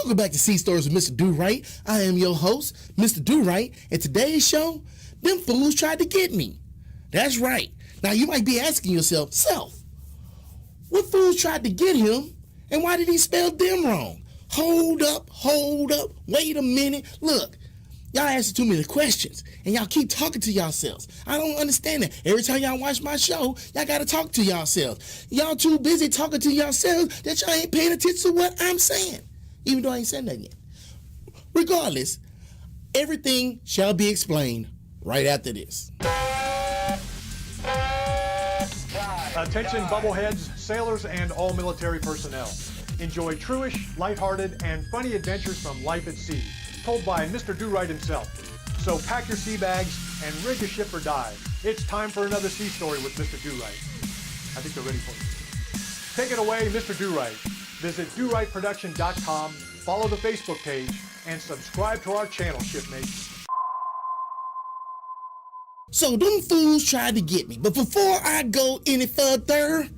Welcome back to Sea Stories with Mr. Durite. I am your host, Mr. Durite, and today's show, them fools tried to get me. That's right. Now you might be asking yourself, what fools tried to get him, and why did he spell them wrong? Hold up, wait a minute. Look, y'all asking too many questions, and y'all keep talking to yourselves. I don't understand that. Every time y'all watch my show, y'all gotta talk to yourselves. Y'all too busy talking to yourselves that y'all ain't paying attention to what I'm saying, even though I ain't said nothing yet. Regardless, everything shall be explained right after this. Attention bubbleheads, sailors, and all military personnel. Enjoy truish, lighthearted, and funny adventures from life at sea, told by Mr. Durite himself. So pack your sea bags and rig a ship or dive. It's time for another sea story with Mr. Durite. I think they're ready for you. Take it away, Mr. Durite. Visit DuriteProduction.com, follow the Facebook page, and subscribe to our channel, shipmates. So them fools tried to get me. But before I go any further,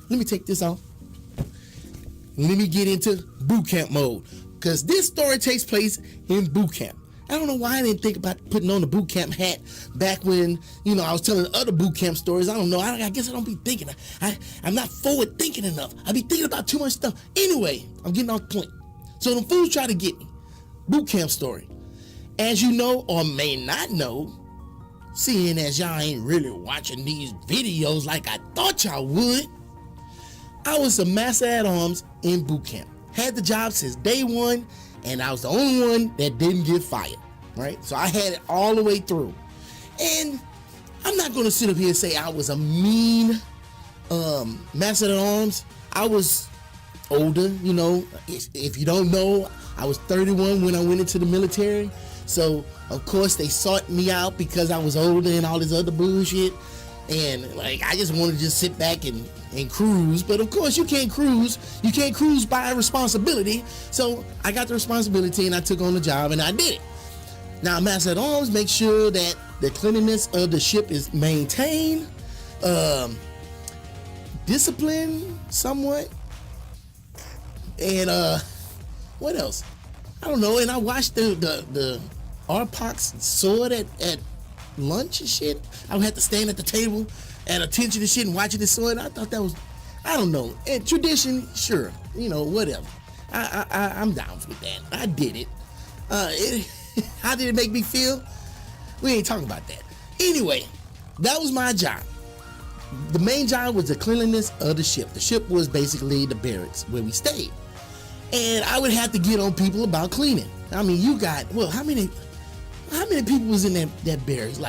let me take this off. Let me get into boot camp mode, because this story takes place in boot camp. I don't know why I didn't think about putting on the boot camp hat back when, I was telling other boot camp stories. I don't know. I guess I don't be thinking. I'm not forward thinking enough. I be thinking about too much stuff. Anyway, I'm getting off point. So the fools try to get me. Boot camp story. As you know or may not know, seeing as y'all ain't really watching these videos like I thought y'all would, I was a master at arms in boot camp. Had the job since day one, and I was the only one that didn't get fired, right? So I had it all the way through. And I'm not going to sit up here and say I was a mean master at arms. I was older, If you don't know, I was 31 when I went into the military. So, of course, they sought me out because I was older and all this other bullshit. And, I just wanted to just sit back and cruise. But, of course, you can't cruise. You can't cruise by responsibility. So, I got the responsibility and I took on the job and I did it. Now, Master at Arms makes sure that the cleanliness of the ship is maintained. Discipline, somewhat. And, what else? I don't know. And I watched the Arpac's sword at lunch and shit. I would have to stand at the table at attention and shit and watching the sword. I thought that was, I don't know. And tradition, sure, whatever. I'm down with that. I did it. How did it make me feel? We ain't talking about that. Anyway, that was my job. The main job was the cleanliness of the ship. The ship was basically the barracks where we stayed. And I would have to get on people about cleaning. I mean, you got, how many people was in that barracks?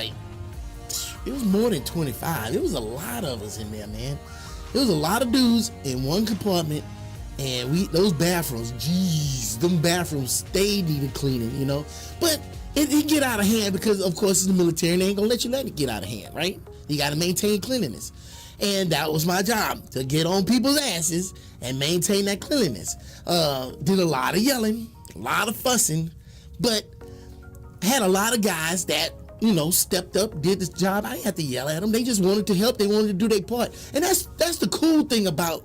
It was more than 25. It was a lot of us in there, man. There was a lot of dudes in one compartment, and those bathrooms, them bathrooms stayed needed cleaning, But it get out of hand because, of course, it's the military, and they ain't gonna let it get out of hand, right? You gotta maintain cleanliness. And that was my job, to get on people's asses and maintain that cleanliness. Did a lot of yelling, a lot of fussing, but had a lot of guys that, stepped up, did this job. I didn't have to yell at them. They just wanted to help. They wanted to do their part. And that's the cool thing about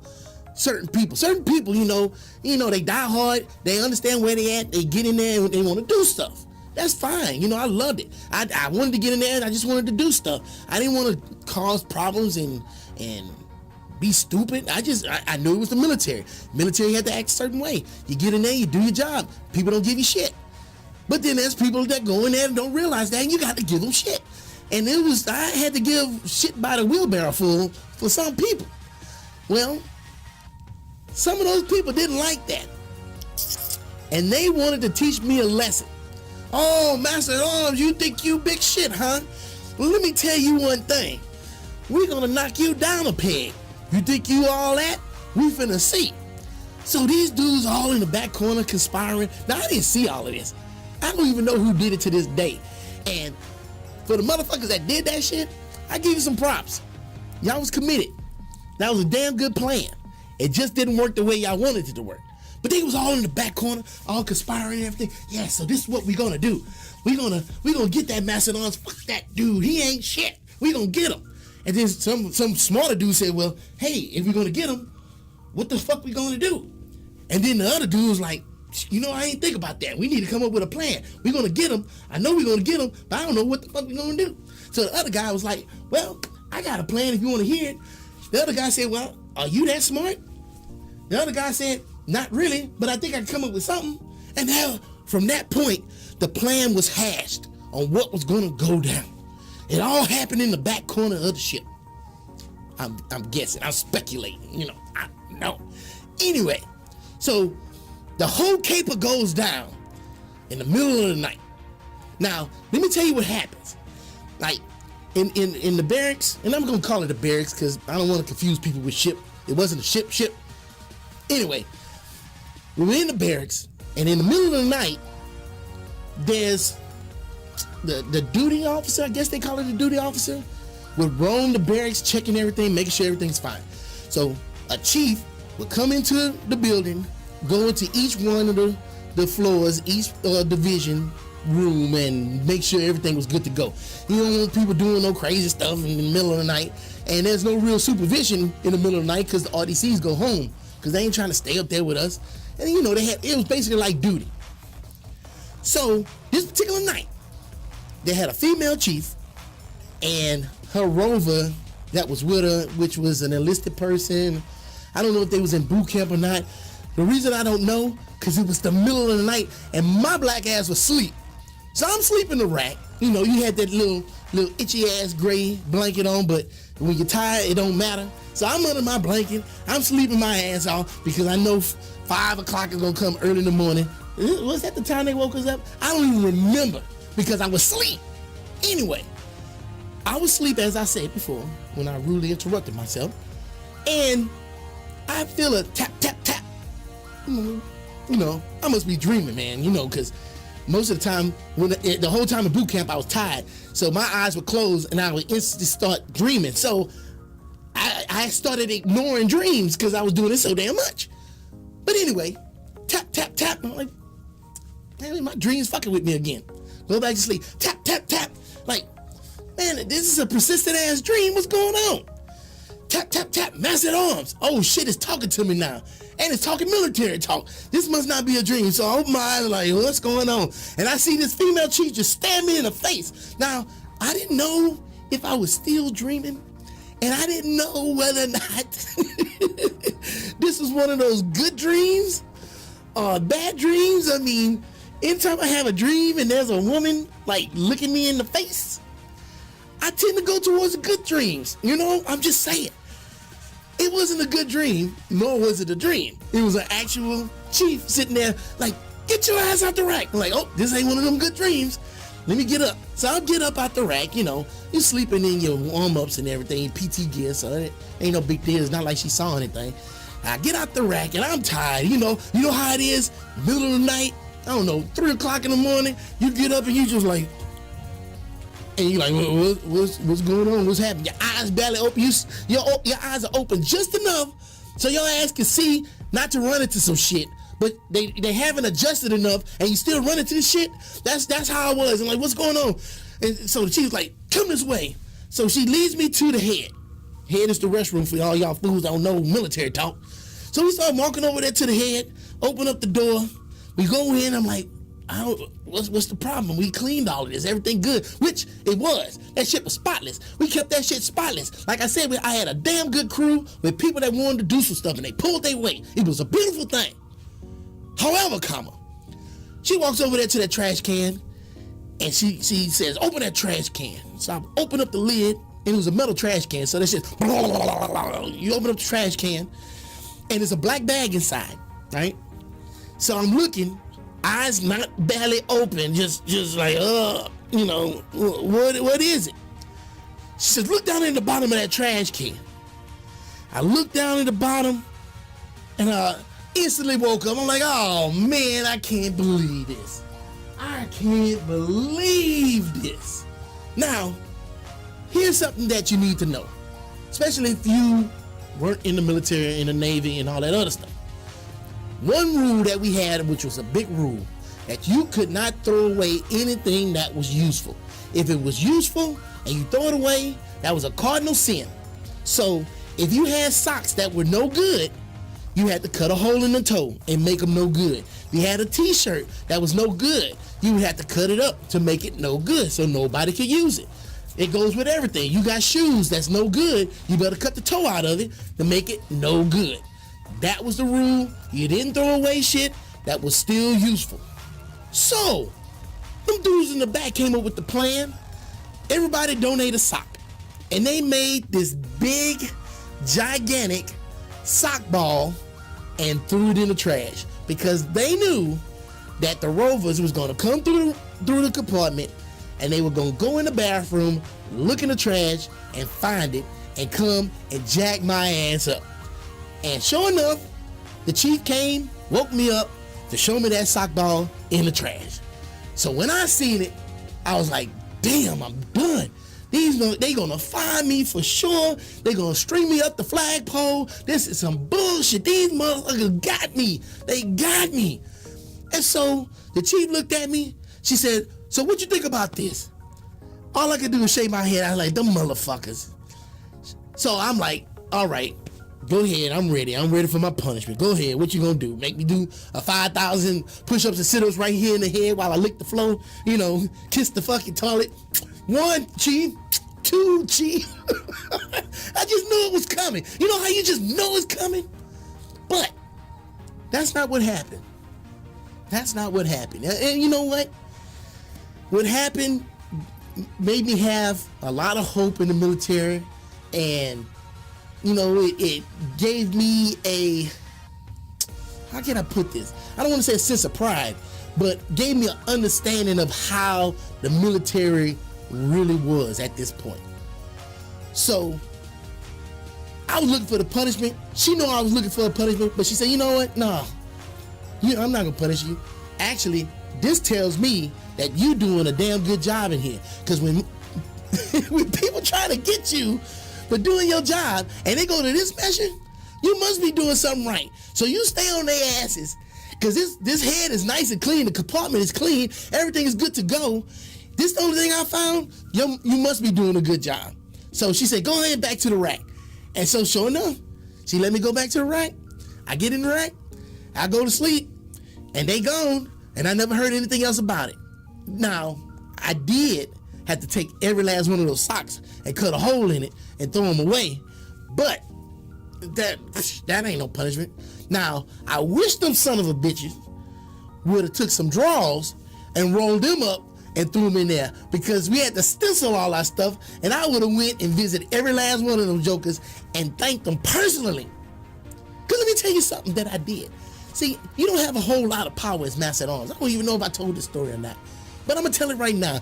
certain people. Certain people, they die hard. They understand where they at. They get in there and they want to do stuff. That's fine. I loved it. I wanted to get in there and I just wanted to do stuff. I didn't want to cause problems and be stupid. I knew it was the military. Military had to act a certain way. You get in there, you do your job. People don't give you shit. But then there's people that go in there and don't realize that, and you got to give them shit. And I had to give shit by the wheelbarrow full for some people. Well, some of those people didn't like that. And they wanted to teach me a lesson. Oh, Master at Arms, you think you big shit, huh? Well, let me tell you one thing. We're going to knock you down a peg. You think you all that? We finna see. So these dudes all in the back corner conspiring. Now, I didn't see all of this. I don't even know who did it to this day. And for the motherfuckers that did that shit, I give you some props. Y'all was committed. That was a damn good plan. It just didn't work the way y'all wanted it to work. But they was all in the back corner, all conspiring and everything. Yeah, so this is what we're gonna do. We're gonna get that Master at Arms. Fuck that dude. He ain't shit. We gonna get him. And then some smarter dude said, well, hey, if we're gonna get him, what the fuck we gonna do? And then the other dude was like, you know, I ain't think about that. We need to come up with a plan. We're going to get him. I know we're going to get him, but I don't know what the fuck we're going to do. So the other guy was like, well, I got a plan if you want to hear it. The other guy said, well, are you that smart? The other guy said, not really, but I think I can come up with something. And now, from that point, the plan was hashed on what was going to go down. It all happened in the back corner of the ship. I'm guessing. I'm speculating. You know, I don't know. Anyway, so the whole caper goes down in the middle of the night. Now, let me tell you what happens. Like, in the barracks, and I'm going to call it a barracks because I don't want to confuse people with ship. It wasn't a ship. Anyway, we were in the barracks, and in the middle of the night, there's the duty officer, I guess they call it the duty officer, would roam the barracks, checking everything, making sure everything's fine. So a chief would come into the building, go into each one of the floors, each division room, and make sure everything was good to go. You don't want people doing no crazy stuff in the middle of the night, and there's no real supervision in the middle of the night because the RDCs go home because they ain't trying to stay up there with us. And you know, it was basically like duty. So this particular night, they had a female chief and her rover that was with her, which was an enlisted person. I don't know if they was in boot camp or not. The reason I don't know, because it was the middle of the night and my black ass was asleep. So I'm sleeping in the rack. You know, you had that little itchy ass gray blanket on, but when you're tired, it don't matter. So I'm under my blanket. I'm sleeping my ass off because I know 5 o'clock is gonna come early in the morning. Was that the time they woke us up? I don't even remember because I was asleep. Anyway, I was asleep, as I said before, when I rudely interrupted myself, and I feel a tap, tap, tap. You know, I must be dreaming, man, you know, because most of the time, when the whole time in boot camp, I was tired, so my eyes would close and I would instantly start dreaming. So I started ignoring dreams because I was doing it so damn much. But anyway, tap, tap, tap. I'm like, man, my dream's fucking with me again. Go back to sleep. Tap, tap, tap. Like, man, this is a persistent ass dream. What's going on? Tap, tap, tap. Massive arms. Oh shit, it's talking to me now. And it's talking military talk. This must not be a dream. So I open my eyes like, what's going on? And I see this female chief just stare me in the face. Now, I didn't know if I was still dreaming. And I didn't know whether or not this was one of those good dreams or bad dreams. I mean, anytime I have a dream and there's a woman like looking me in the face, I tend to go towards the good dreams. You know, I'm just saying. It wasn't a good dream, nor was it a dream. It was an actual chief sitting there like, get your ass out the rack. I'm like, oh, this ain't one of them good dreams. Let me get up. So I'll get up out the rack, you know, you sleeping in your warm-ups and everything, PT gear, so it ain't no big deal. It's not like she saw anything. I get out the rack and I'm tired, you know how it is, middle of the night, I don't know, 3 o'clock in the morning, you get up and you just like, and you're like, what's going on? What's happening? Your eyes barely open. Your eyes are open just enough so your ass can see not to run into some shit. But they haven't adjusted enough, and you still run into this shit. That's how I was. I'm like, what's going on? And so the chief's like, come this way. So she leads me to the head. Head is the restroom for all y'all fools that don't know military talk. So we start walking over there to the head. Open up the door. We go in. I'm like, what's the problem? We cleaned all of this, everything good, which it was. That shit was spotless. We kept that shit spotless. Like I said, I had a damn good crew with people that wanted to do some stuff, and they pulled their weight. It was a beautiful thing. However, she walks over there to that trash can, and she says, open that trash can. So I open up the lid, and it was a metal trash can, so that's just, you open up the trash can, and there's a black bag inside, right? So I'm looking, eyes not barely open, just like, you know, what is it? She says, look down in the bottom of that trash can. I look down at the bottom, and instantly woke up. I'm like, oh man, I can't believe this. I can't believe this. Now, here's something that you need to know, especially if you weren't in the military, in the Navy, and all that other stuff. One rule that we had, which was a big rule, that you could not throw away anything that was useful. If it was useful and you throw it away, that was a cardinal sin. So if you had socks that were no good, you had to cut a hole in the toe and make them no good. If you had a t-shirt that was no good, you would have to cut it up to make it no good so nobody could use it. It goes with everything. You got shoes that's no good, you better cut the toe out of it to make it no good. That was the rule. You didn't throw away shit that was still useful. So, them dudes in the back came up with the plan. Everybody donate a sock. And they made this big, gigantic sock ball and threw it in the trash because they knew that the Rovers was going to come through the compartment and they were going to go in the bathroom, look in the trash and find it and come and jack my ass up. And sure enough, the chief came, woke me up to show me that sock ball in the trash. So when I seen it, I was like, damn, I'm done. They gonna find me for sure. They gonna string me up the flagpole. This is some bullshit. These motherfuckers got me. They got me. And so the chief looked at me. She said, so what you think about this? All I could do was shake my head. I was like, them motherfuckers. So I'm like, all right, go ahead. I'm ready. I'm ready for my punishment. Go ahead. What you gonna do? Make me do a 5,000 push-ups and sit-ups right here in the head while I lick the floor? You know, kiss the fucking toilet. 1, chief. 2, chief. I just knew it was coming. You know how you just know it's coming? But that's not what happened. That's not what happened. And you know what? What happened made me have a lot of hope in the military, and you know, it gave me a, how can I put this? I don't want to say a sense of pride, but gave me an understanding of how the military really was at this point. So I was looking for the punishment. She knew I was looking for a punishment, but she said, you know what? No, I'm not gonna punish you. Actually, this tells me that you doing a damn good job in here. Because when people try to get you for doing your job and they go to this measure, you must be doing something right. So you stay on their asses, because this head is nice and clean, the compartment is clean, everything is good to go. This the only thing I found, you must be doing a good job. So she said, go ahead back to the rack. And so sure enough, she let me go back to the rack. I get in the rack, I go to sleep, and they gone, and I never heard anything else about it. Now, I did have to take every last one of those socks and cut a hole in it and throw them away, but that ain't no punishment. Now, I wish them son of a bitches would have took some drawers and rolled them up and threw them in there, because we had to stencil all our stuff, and I would have went and visited every last one of them jokers and thanked them personally. Because let me tell you something that I did. See, you don't have a whole lot of power as Master at Arms. I don't even know if I told this story or not, but I'm gonna tell it right now.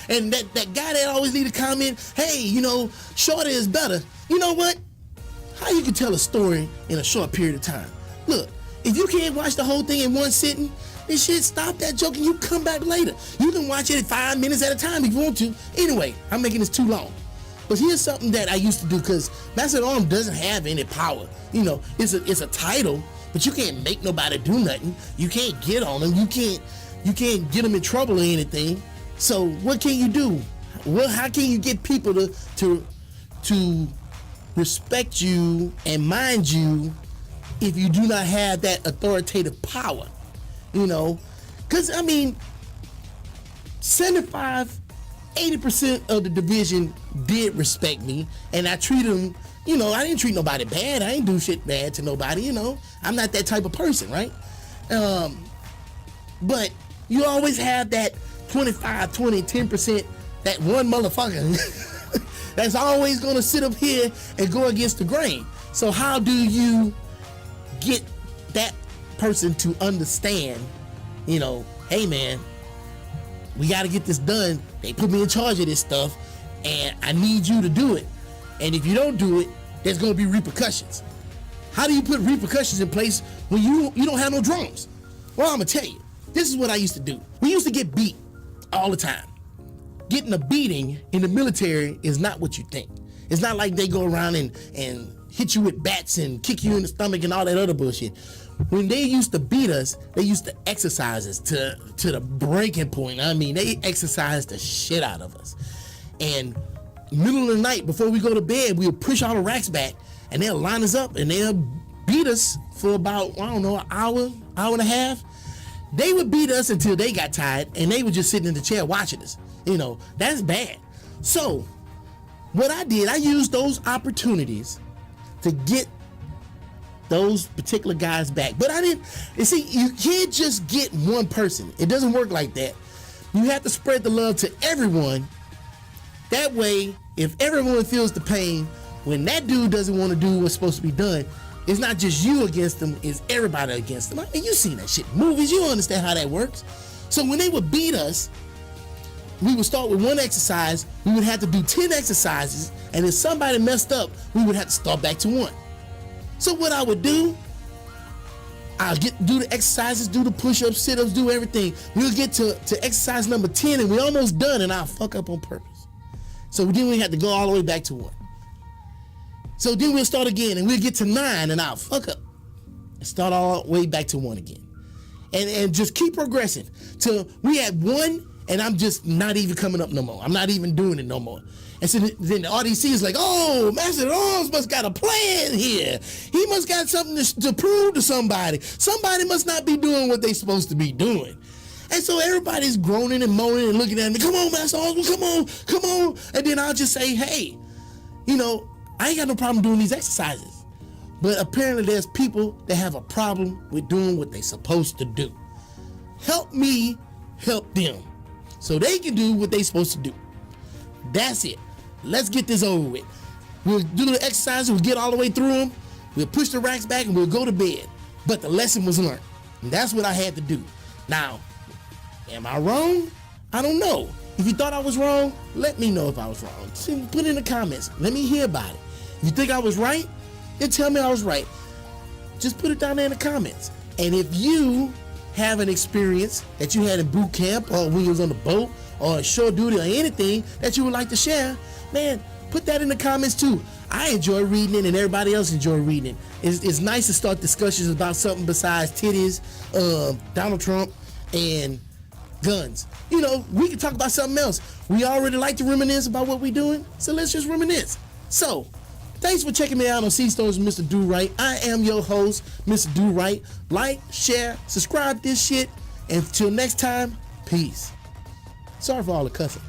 And that guy that always need to comment, hey, you know, shorter is better. You know what? How you can tell a story in a short period of time? Look, if you can't watch the whole thing in one sitting, then shit, stop that joke and you come back later. You can watch it in 5 minutes at a time if you want to. Anyway, I'm making this too long. But here's something that I used to do, because Master at Arms doesn't have any power. You know, it's a title, but you can't make nobody do nothing. You can't get on them. You can't get them in trouble or anything. So what can you do? Well, how can you get people to respect you and mind you if you do not have that authoritative power? You know, because I mean, 75-80% of the division did respect me, and I treated them, you know, I didn't treat nobody bad. I ain't do shit bad to nobody, you know. I'm not that type of person, right? But you always have that 25, 20, 10%, that one motherfucker that's always gonna sit up here and go against the grain. So how do you get that person to understand, you know, hey man, we got to get this done. They put me in charge of this stuff and I need you to do it, and if you don't do it, there's going to be repercussions. How do you put repercussions in place when you don't have no drums? Well, I'm gonna tell you, this is what I used to do. We used to get beat all the time. Getting a beating in the military is not what you think. It's not like they go around and hit you with bats and kick you in the stomach and all that other bullshit. When they used to beat us, they used to exercise us to the breaking point. I mean, they exercised the shit out of us. And middle of the night, before we go to bed, we'll push all the racks back and they'll line us up and they'll beat us for about, I don't know, an hour and a half. They would beat us until they got tired, and they were just sitting in the chair watching us. You know, that's bad. So what I did, I used those opportunities to get those particular guys back. But I didn't, you see, you can't just get one person. It doesn't work like that. You have to spread the love to everyone. That way, if everyone feels the pain, when that dude doesn't want to do what's supposed to be done, it's not just you against them, it's everybody against them. I mean, you've seen that shit in movies, you understand how that works. So when they would beat us, we would start with one exercise, we would have to do 10 exercises, and if somebody messed up, we would have to start back to 1. So what I would do, I'll do the exercises, do the push-ups, sit-ups, do everything. We'll get to exercise number 10 and we're almost done, and I'll fuck up on purpose. So then we have to go all the way back to 1. So then we'll start again and we'll get to 9 and I'll fuck up and start all the way back to 1 again. And just keep progressing till we had 1 and I'm just not even coming up no more. I'm not even doing it no more. And so then the RDC is like, oh, Master Arms must got a plan here. He must got something to prove to somebody. Somebody must not be doing what they supposed to be doing. And so everybody's groaning and moaning and looking at me, come on, Master Arms, come on. And then I'll just say, hey, you know, I ain't got no problem doing these exercises. But apparently there's people that have a problem with doing what they supposed to do. Help me help them so they can do what they supposed to do. That's it. Let's get this over with. We'll do the exercises, we'll get all the way through them, we'll push the racks back and we'll go to bed. But the lesson was learned. And that's what I had to do. Now, am I wrong? I don't know. If you thought I was wrong, let me know if I was wrong. Put it in the comments. Let me hear about it. If you think I was right, then tell me I was right. Just put it down there in the comments. And if you have an experience that you had in boot camp or when you was on the boat or shore duty or anything that you would like to share, man, put that in the comments too. I enjoy reading it and everybody else enjoy reading it. It's nice to start discussions about something besides titties, Donald Trump, and guns. You know, we can talk about something else. We already like to reminisce about what we're doing, so let's just reminisce. So, thanks for checking me out on Sea Stories with Mr. Durite. I am your host, Mr. Durite. Like, share, subscribe this shit. And until next time, peace. Sorry for all the cussing.